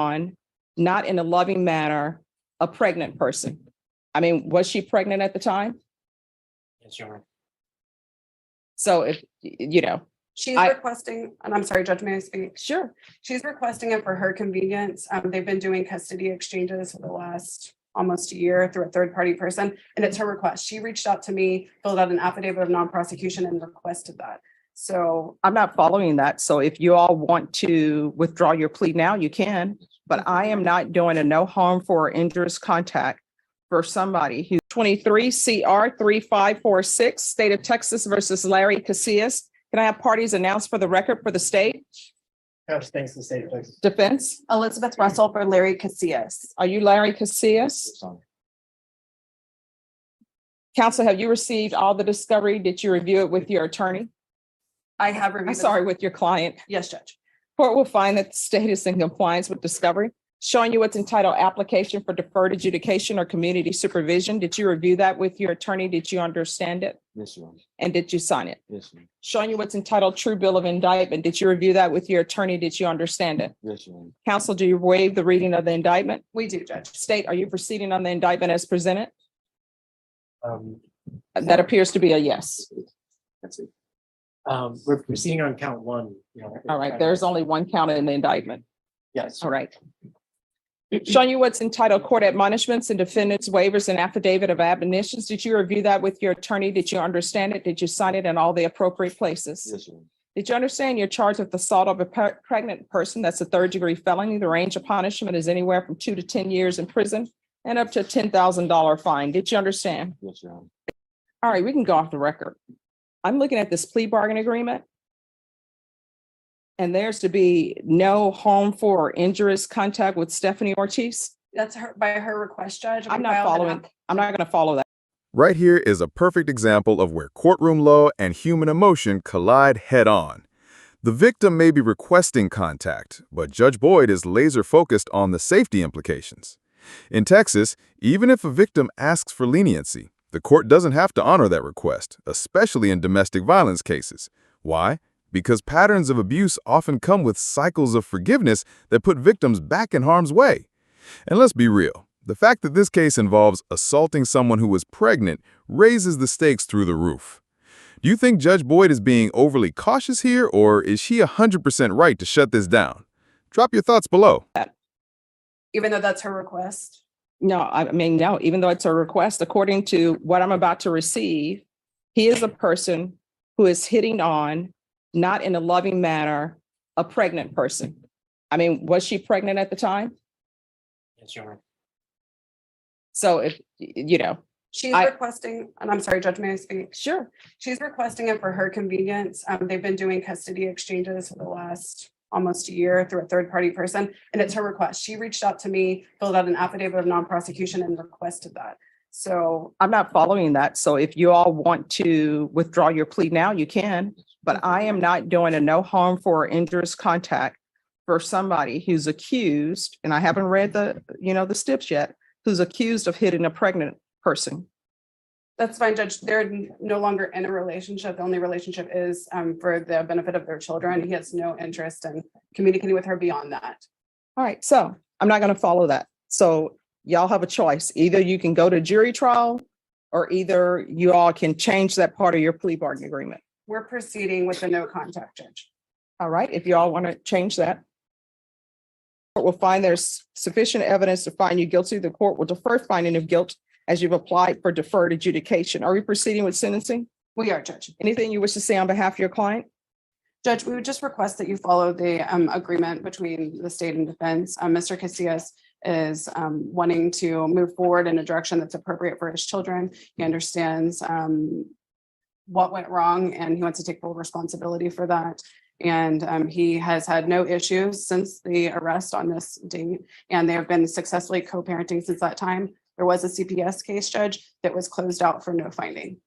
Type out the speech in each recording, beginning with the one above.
on, not in a loving manner, a pregnant person. I mean, was she pregnant at the time? Yes, Your Honor. So if, you know, She's I- requesting, and I'm sorry, Judge, may I speak? sure. She's requesting it for her convenience. They've been doing custody exchanges for the last almost a year through a third-party person, and it's her request. She reached out to me, filled out an affidavit of non-prosecution and requested that. So I'm not following that. So if you all want to withdraw your plea now, you can, but I am not doing a no harmful or injurious contact for somebody who's 23 CR 3546, State of Texas versus Larry Casillas. Can I have parties announced for the record for the state? Thanks to the state of Texas. Defense? Elizabeth Russell for Larry Casillas. Are you Larry Casillas? Counsel, have you received all the discovery? Did you review it with your attorney? I have reviewed. I'm sorry, with your client. Yes, Judge. Court will find that the state is in compliance with discovery, showing you what's entitled application for deferred adjudication or community supervision. Did you review that with your attorney? Did you understand it? Yes, Your Honor. And did you sign it? Yes, ma'am. Showing you what's entitled true bill of indictment. Did you review that with your attorney? Did you understand it? Yes, Your Honor. Counsel, do you waive the reading of the indictment? We do, Judge. State, are you proceeding on the indictment as presented? Um, That appears to be a yes. That's it. we're proceeding on count one. All right, there's only one count in the indictment. Yes. All right. Showing you what's entitled court admonishments and defendants waivers and affidavit of admonitions. Did you review that with your attorney? Did you understand it? Did you sign it in all the appropriate places? Yes, Your Honor. Did you understand you're charged with assault of a pregnant person? That's a third-degree felony. The range of punishment is anywhere from 2 to 10 years in prison and up to a $10,000 fine. Did you understand? Yes, Your Honor. All right, we can go off the record. I'm looking at this plea bargain agreement. And there's to be no harmful or injurious contact with Stephanie Ortiz. That's her by her request, Judge. I'm We not filed an following. I'm not going to follow that. Right here is a perfect example of where courtroom law and human emotion collide head-on. The victim may be requesting contact, but Judge Boyd is laser-focused on the safety implications. In Texas, even if a victim asks for leniency, the court doesn't have to honor that request, especially in domestic violence cases. Why? Because patterns of abuse often come with cycles of forgiveness that put victims back in harm's way. And let's be real, the fact that this case involves assaulting someone who was pregnant raises the stakes through the roof. Do you think Judge Boyd is being overly cautious here, or is she 100% right to shut this down? Drop your thoughts below. Even though that's her request. No, I mean, no, even though it's a request, according to what I'm about to receive, he is a person who is hitting on, not in a loving manner, a pregnant person. I mean, was she pregnant at the time? Yes, Your Honor. So if, you know, She's I- requesting, and I'm sorry, Judge, may I speak? sure. She's requesting it for her convenience. They've been doing custody exchanges for the last almost a year through a third-party person, and it's her request. She reached out to me, filled out an affidavit of non-prosecution and requested that. So I'm not following that. So if you all want to withdraw your plea now, you can, but I am not doing a no harmful or injurious contact for somebody who's accused, and I haven't read the, the steps yet, who's accused of hitting a pregnant person. that's fine, Judge. They're no longer in a relationship. The only relationship is for the benefit of their children. He has no interest in communicating with her beyond that. All right, so I'm not going to follow that. So y'all have a choice. Either you can go to jury trial, or either you all can change that part of your plea bargain agreement. We're proceeding with the no contact, Judge. All right, if you all want to change that. Court will find there's sufficient evidence to find you guilty. The court will defer finding of guilt as you've applied for deferred adjudication. Are we proceeding with sentencing? We are, Judge. Anything you wish to say on behalf of your client? Judge, we would just request that you follow the agreement between the state and defense. Mr. Casillas is wanting to move forward in a direction that's appropriate for his children. He understands what went wrong, and he wants to take full responsibility for that. And he has had no issues since the arrest on this date, and they have been successfully co-parenting since that time. There was a CPS case, Judge, that was closed out for no finding.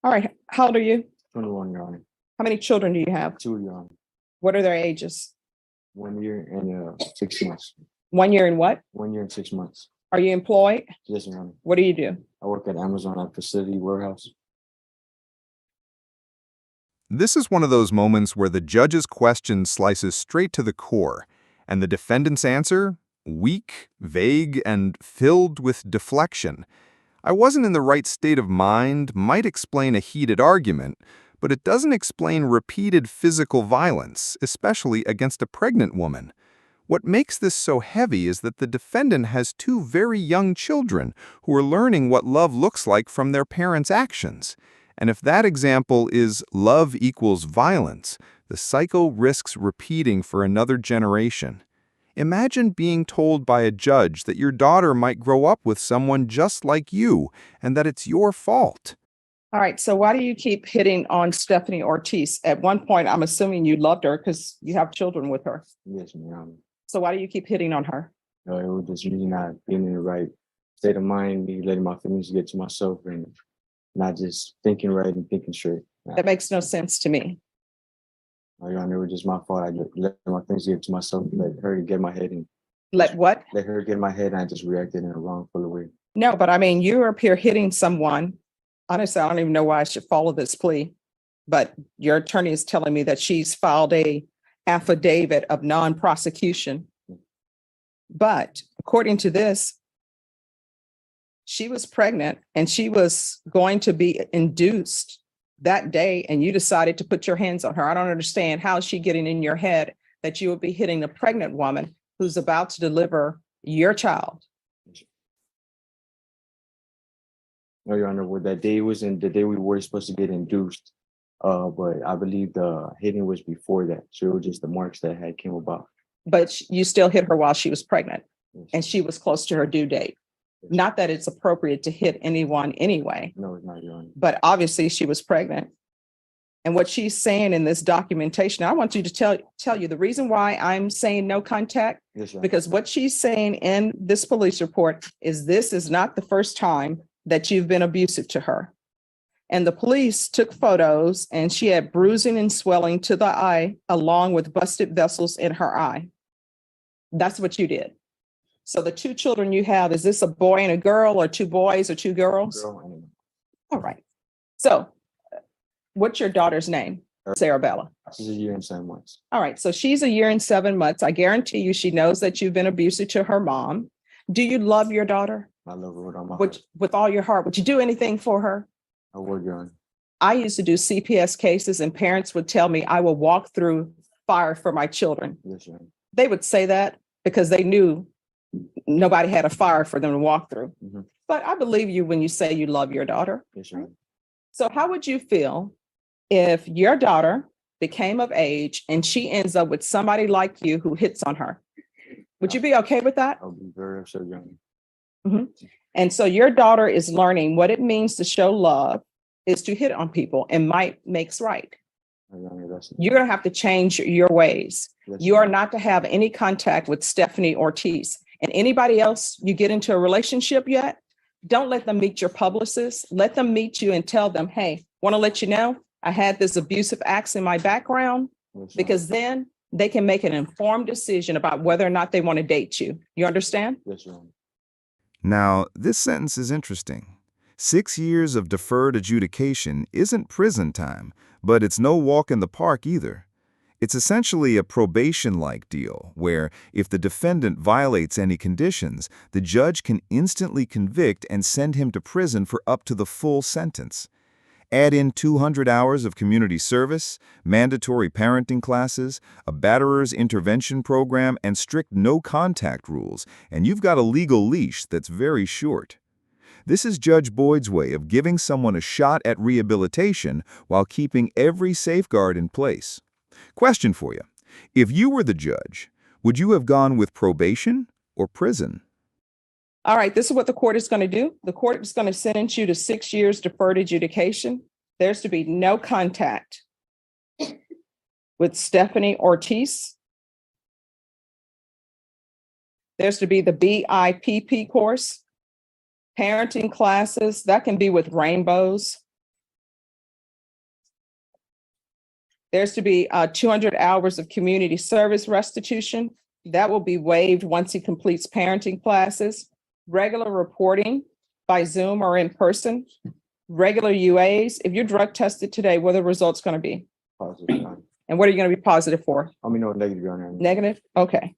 All right, how old are you? 21, Your Honor. How many children do you have? 2, Your Honor. What are their ages? 1 year and 6 months. 1 year and what? 1 year and 6 months. Are you employed? Yes, Your Honor. What do you do? I work at Amazon at Facility Warehouse. This is one of those moments where the judge's question slices straight to the core, And the defendant's answer? Weak, vague, and filled with deflection. I wasn't in the right state of mind might explain a heated argument, but it doesn't explain repeated physical violence, especially against a pregnant woman. What makes this so heavy is that the defendant has two very young children who are learning what love looks like from their parents' actions. And if that example is love equals violence, the cycle risks repeating for another generation. Imagine being told by a judge that your daughter might grow up with someone just like you and that it's your fault. All right, so why do you keep hitting on Stephanie Ortiz? At one point, I'm assuming you loved her because you have children with her. Yes, ma'am. So why do you keep hitting on her? It was just me not being in the right state of mind, me letting my feelings get to myself and not just thinking right and thinking straight. That makes no sense to me. Your Honor, it was just my fault. I just let my feelings get to myself, let her get my head and Let what? let her get my head, and I just reacted in a wrongful way. No, but I mean, you're up here hitting someone. Honestly, I don't even know why I should follow this plea, but your attorney is telling me that she's filed a affidavit of non-prosecution. But according to this, she was pregnant and she was going to be induced that day, and you decided to put your hands on her. I don't understand how is she getting in your head that you would be hitting a pregnant woman who's about to deliver your child. No, Your Honor, what that day was in the day we were supposed to get induced. But I believe the hitting was before that. So it was just the marks that had came about. But you still hit her while she was pregnant Yes. and she was close to her due date. Yes. Not that it's appropriate to hit anyone anyway, No, it's not, Your Honor. but obviously she was pregnant. And what she's saying in this documentation, I want you to tell you the reason why I'm saying no contact, Yes, Your Honor. because what she's saying in this police report is this is not the first time that you've been abusive to her. And the police took photos and she had bruising and swelling to the eye along with busted vessels in her eye. That's what you did. So the two children you have, is this a boy and a girl or two boys or two girls? Girl, and All right. So what's your daughter's name? Sarabella. she's a year and 7 months. All right. So she's a year and 7 months. I guarantee you she knows that you've been abusive to her mom. Do you love your daughter I love her with all my heart. with all your heart? Would you do anything for her? I would, Your Honor. I used to do CPS cases and parents would tell me I will walk through fire for my children. Yes, Your Honor. They would say that because they knew nobody had a fire for them to walk through. Mhm. But I believe you when you say you love your daughter. Yes, Your Honor. So how would you feel if your daughter became of age and she ends up with somebody like you who hits on her? Would you be okay with that? I'll be very upset, Your Honor. And so your daughter is learning what it means to show love is to hit on people, and might makes right. Your Honor, that's You're going to have to change your ways. yes, You Your are Honor. not to have any contact with Stephanie Ortiz. And anybody else you get into a relationship yet, don't let them meet your publicist. Let them meet you and tell them, hey, want to let you know, I had this abusive acts in my background, Yes, Your Honor. because then they can make an informed decision about whether or not they want to date you. You understand? Yes, Your Honor. Now, this sentence is interesting. 6 years of deferred adjudication isn't prison time, but it's no walk in the park either. It's essentially a probation-like deal, where if the defendant violates any conditions, the judge can instantly convict and send him to prison for up to the full sentence. Add in 200 hours of community service, mandatory parenting classes, a batterer's intervention program, and strict no-contact rules, and you've got a legal leash that's very short. This is Judge Boyd's way of giving someone a shot at rehabilitation while keeping every safeguard in place. Question for you. If you were the judge, would you have gone with probation or prison? All right, this is what the court is going to do. The court is going to sentence you to 6 years deferred adjudication. There's to be no contact with Stephanie Ortiz. There's to be the BIPP course, parenting classes, that can be with rainbows. There's to be 200 hours of community service restitution. That will be waived once he completes parenting classes. Regular reporting by Zoom or in person. Regular UAs. If you're drug tested today, what are the results going to be? Positive, Your Honor. And what are you going to be positive for? I mean, no, negative, Your Honor. Negative? Okay.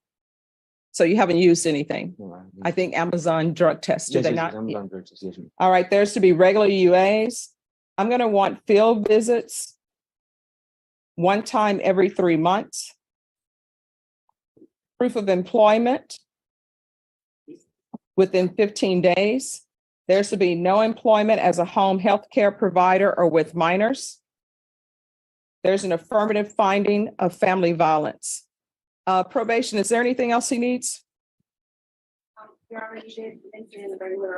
So you haven't used anything. No, I think Amazon drug tests, do yes, they yes, not? yes, I'm done, Judge. Yes, ma'am. All right, there's to be regular UAs. I'm gonna want field visits one time every 3 months. Proof of employment within 15 days. There's to be no employment as a home health care provider or with minors. There's an affirmative finding of family violence. Probation, is there anything else he needs? You already did mention the regular.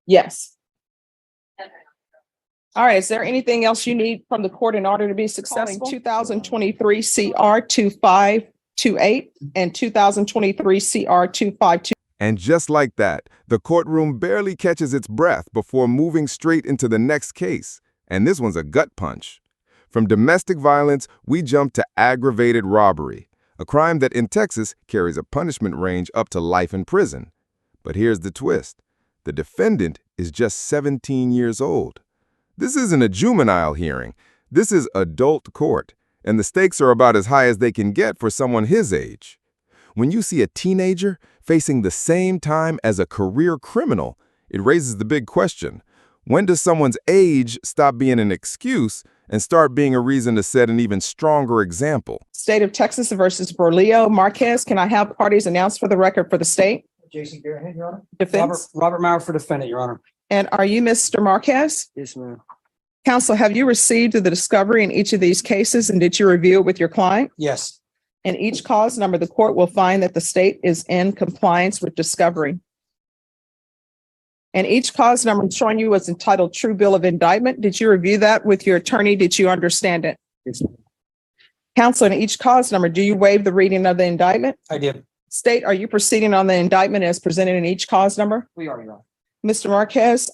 Yes. All right, is there anything else you need from the court in order to be successful? 2023 CR 2528 and 2023 CR 252. And just like that, the courtroom barely catches its breath before moving straight into the next case. And this one's a gut punch. From domestic violence, we jump to aggravated robbery, a crime that in Texas carries a punishment range up to life in prison. But here's the twist. The defendant is just 17 years old. This isn't a juvenile hearing. This is adult court, and the stakes are about as high as they can get for someone his age. When you see a teenager facing the same time as a career criminal, it raises the big question. When does someone's age stop being an excuse and start being a reason to set an even stronger example? State of Texas versus Berlio Marquez. Can I have parties announced for the record for the state? Jason Garrett, Your Honor. Defense. Robert Maurer for defendant, Your Honor. And are you Mr. Marquez? Yes, ma'am. Counsel, have you received the discovery in each of these cases and did you review it with your client? Yes. In each cause number, the court will find that the state is in compliance with discovery. And each cause number I'm showing you was entitled True Bill of Indictment. Did you review that with your attorney? Did you understand it? Yes, ma'am. Counsel, in each cause number, do you waive the reading of the indictment? I did. State, are you proceeding on the indictment as presented in each cause number? We are, Your Honor. Mr. Marquez,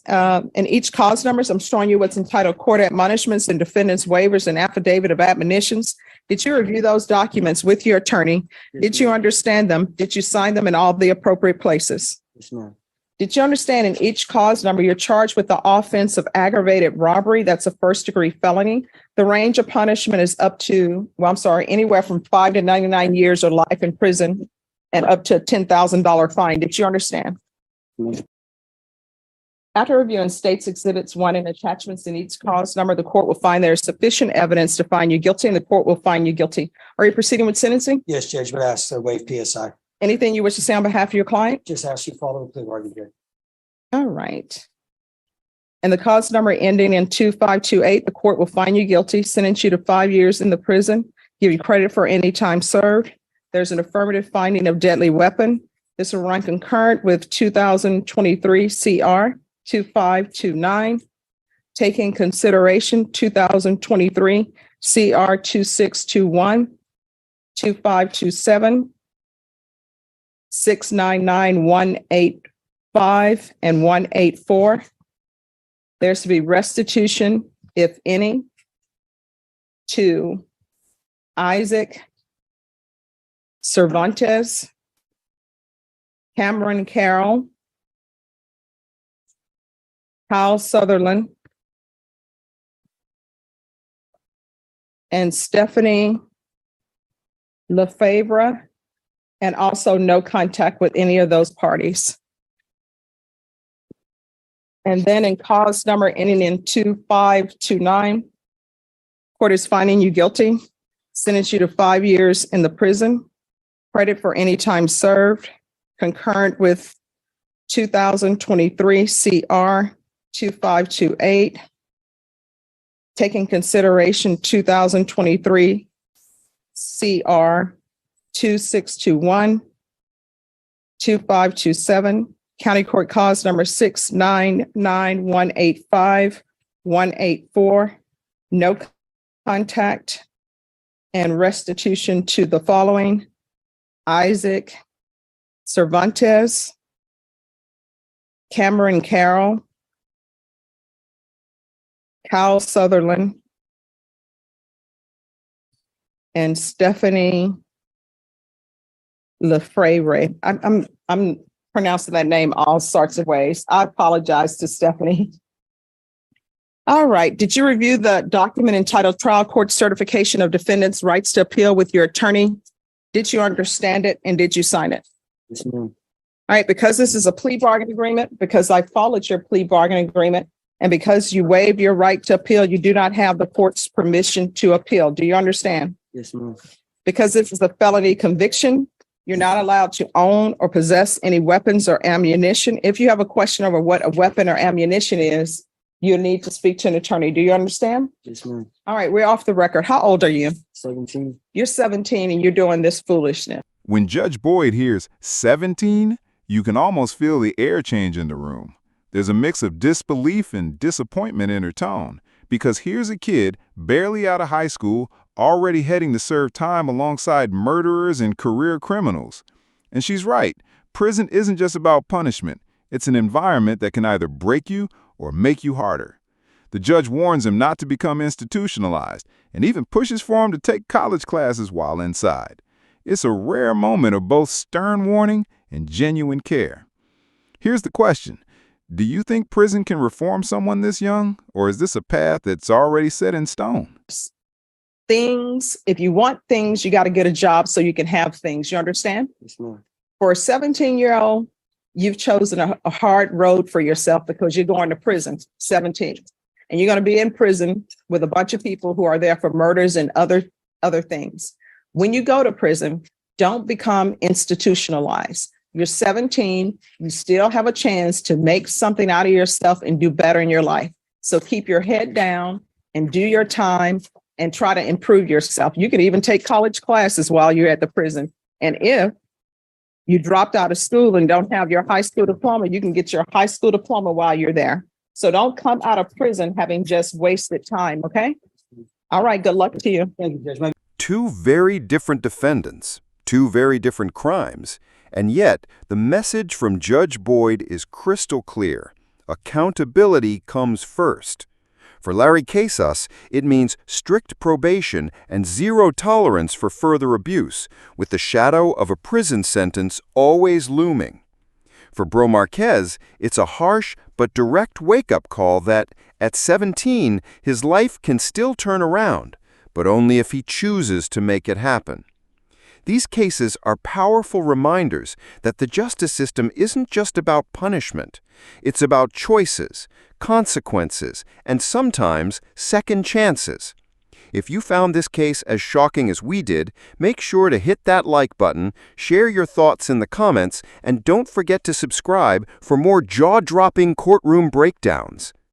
in each cause numbers, I'm showing you what's entitled Court Admonishments and Defendants Waivers and Affidavit of Admonitions. Did you review those documents with your attorney? Yes, Did you ma'am. understand them? Did you sign them in all the appropriate places? Yes, ma'am. Did you understand in each cause number, you're charged with the offense of aggravated robbery? That's a first-degree felony. The range of punishment is up to, anywhere from 5 to 99 years or life in prison and up to a $10,000 fine. Did you understand? Yes. After reviewing states exhibits 1 and attachments in each cause number, the court will find there is sufficient evidence to find you guilty and the court will find you guilty. Are you proceeding with sentencing? Yes, Judge, but ask to waive PSI. Anything you wish to say on behalf of your client? Just ask you follow the plea bargain here. All right. And the cause number ending in 2528, the court will find you guilty, sentence you to 5 years in the prison, give you credit for any time served. There's an affirmative finding of deadly weapon. This will run concurrent with 2023 CR 2529. Taking consideration 2023 CR 2621, 2527, 699, 185, and 184. There's to be restitution, if any, to Isaac Cervantes, Cameron Carroll, Kyle Sutherland, and Stephanie Lefebvre, and also no contact with any of those parties. And then in cause number ending in 2529, court is finding you guilty, sentence you to 5 years in the prison, credit for any time served, concurrent with 2023 CR 2528, taking consideration 2023 CR 2621, 2527, County Court Cause number 699-185, 184, no contact, and restitution to the following: Isaac Cervantes, Cameron Carroll, Kyle Sutherland, and Stephanie Lefebvre. I'm pronouncing that name all sorts of ways. I apologize to Stephanie. All right. Did you review the document entitled Trial Court Certification of Defendants' Rights to Appeal with your attorney? Did you understand it and did you sign it? Yes, ma'am. All right, because this is a plea bargaining agreement, because I followed your plea bargaining agreement, and because you waived your right to appeal, you do not have the court's permission to appeal. Do you understand? Yes, ma'am. Because this is a felony conviction, you're not allowed to own or possess any weapons or ammunition. If you have a question over what a weapon or ammunition is, you need to speak to an attorney. Do you understand? Yes, ma'am. All right, we're off the record. How old are you? 17. You're 17 and you're doing this foolishness. When Judge Boyd hears 17, you can almost feel the air change in the room. There's a mix of disbelief and disappointment in her tone, because here's a kid barely out of high school already heading to serve time alongside murderers and career criminals. And she's right. Prison isn't just about punishment. It's an environment that can either break you or make you harder. The judge warns him not to become institutionalized and even pushes for him to take college classes while inside. It's a rare moment of both stern warning and genuine care. Here's the question. Do you think prison can reform someone this young, or is this a path that's already set in stone? Things, if you want things, you got to get a job so you can have things. You understand? Yes, ma'am. For a 17-year-old, you've chosen a hard road for yourself because you're going to prison, 17. And you're going to be in prison with a bunch of people who are there for murders and other things. When you go to prison, don't become institutionalized. You're 17, you still have a chance to make something out of yourself and do better in your life. So keep your head down and do your time and try to improve yourself. You can even take college classes while you're at the prison. And if you dropped out of school and don't have your high school diploma, you can get your high school diploma while you're there. So don't come out of prison having just wasted time, okay? All right, good luck to you. Thank you, Judge. Two very different defendants, two very different crimes, and yet the message from Judge Boyd is crystal clear. Accountability comes first. For Larry Casas, it means strict probation and zero tolerance for further abuse, with the shadow of a prison sentence always looming. For Bro Marquez, it's a harsh but direct wake-up call that, at 17, his life can still turn around, but only if he chooses to make it happen. These cases are powerful reminders that the justice system isn't just about punishment. It's about choices, consequences, and sometimes second chances. If you found this case as shocking as we did, make sure to hit that like button, share your thoughts in the comments, and don't forget to subscribe for more jaw-dropping courtroom breakdowns.